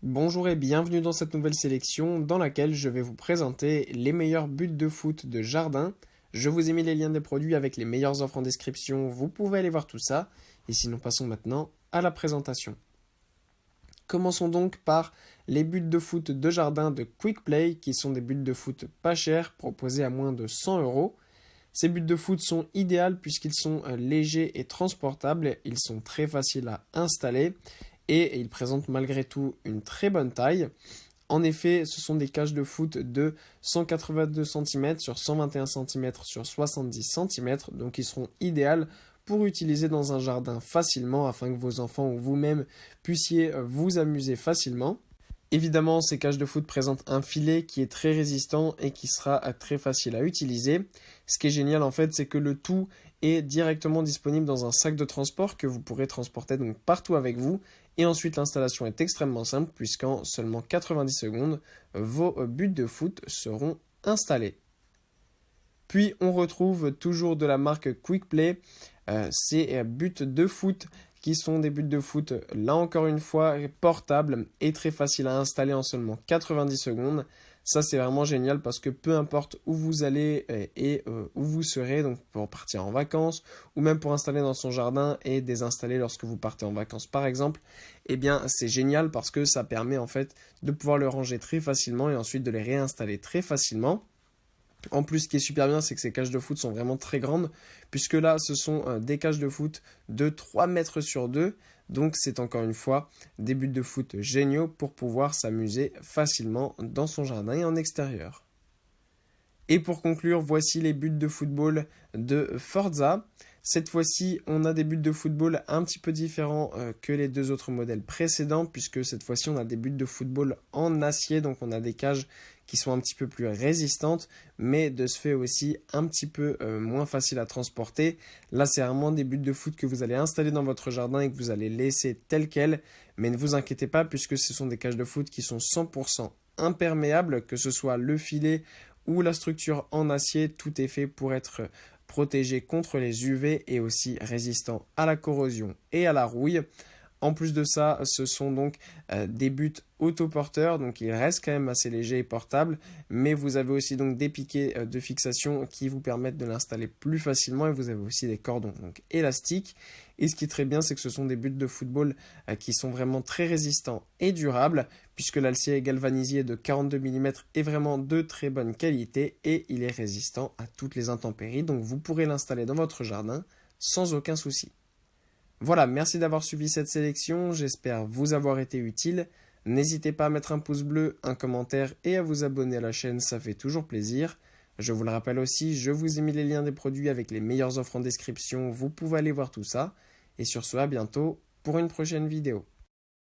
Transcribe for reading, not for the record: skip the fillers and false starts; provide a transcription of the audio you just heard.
Bonjour et bienvenue dans cette nouvelle sélection dans laquelle je vais vous présenter les meilleurs buts de foot de jardin. Je vous ai mis les liens des produits avec les meilleures offres en description, vous pouvez aller voir tout ça. Et sinon passons maintenant à la présentation. Commençons donc par les buts de foot de jardin de Quick Play qui sont des buts de foot pas chers proposés à moins de 100 €. Ces buts de foot sont idéaux puisqu'ils sont légers et transportables, ils sont très faciles à installer et ils présentent malgré tout une très bonne taille. En effet, ce sont des cages de foot de 182 cm sur 121 cm sur 70 cm, donc ils seront idéaux pour utiliser dans un jardin facilement afin que vos enfants ou vous-même puissiez vous amuser facilement. Évidemment, ces cages de foot présentent un filet qui est très résistant et qui sera très facile à utiliser. Ce qui est génial en fait, c'est que le tout est directement disponible dans un sac de transport que vous pourrez transporter donc partout avec vous. Et ensuite, l'installation est extrêmement simple puisqu'en seulement 90 secondes, vos buts de foot seront installés. Puis, on retrouve toujours de la marque Quick Play ces buts de foot qui sont des buts de foot, là encore une fois, portables et très faciles à installer en seulement 90 secondes. Ça, c'est vraiment génial parce que peu importe où vous allez et où vous serez, donc pour partir en vacances ou même pour installer dans son jardin et désinstaller lorsque vous partez en vacances par exemple, eh bien c'est génial parce que ça permet en fait de pouvoir le ranger très facilement et ensuite de les réinstaller très facilement. En plus, ce qui est super bien, c'est que ces cages de foot sont vraiment très grandes, puisque là, ce sont des cages de foot de 3 mètres sur 2. Donc, c'est encore une fois des buts de foot géniaux pour pouvoir s'amuser facilement dans son jardin et en extérieur. Et pour conclure, voici les buts de football de Forza. Cette fois-ci, on a des buts de football un petit peu différents que les deux autres modèles précédents, puisque cette fois-ci, on a des buts de football en acier, donc on a des cages qui sont un petit peu plus résistantes, mais de ce fait aussi un petit peu moins faciles à transporter. Là, c'est vraiment des buts de foot que vous allez installer dans votre jardin et que vous allez laisser tels quels, mais ne vous inquiétez pas, puisque ce sont des cages de foot qui sont 100% imperméables, que ce soit le filet ou la structure en acier, tout est fait pour être protégé contre les UV et aussi résistant à la corrosion et à la rouille. En plus de ça, ce sont donc des buts autoporteurs, donc ils restent quand même assez légers et portables, mais vous avez aussi donc des piquets de fixation qui vous permettent de l'installer plus facilement et vous avez aussi des cordons donc élastiques. Et ce qui est très bien, c'est que ce sont des buts de football qui sont vraiment très résistants et durables, puisque l'acier galvanisé de 42 mm est vraiment de très bonne qualité et il est résistant à toutes les intempéries, donc vous pourrez l'installer dans votre jardin sans aucun souci. Voilà, merci d'avoir suivi cette sélection, j'espère vous avoir été utile. N'hésitez pas à mettre un pouce bleu, un commentaire et à vous abonner à la chaîne, ça fait toujours plaisir. Je vous le rappelle aussi, je vous ai mis les liens des produits avec les meilleures offres en description, vous pouvez aller voir tout ça. Et sur ce, à bientôt pour une prochaine vidéo.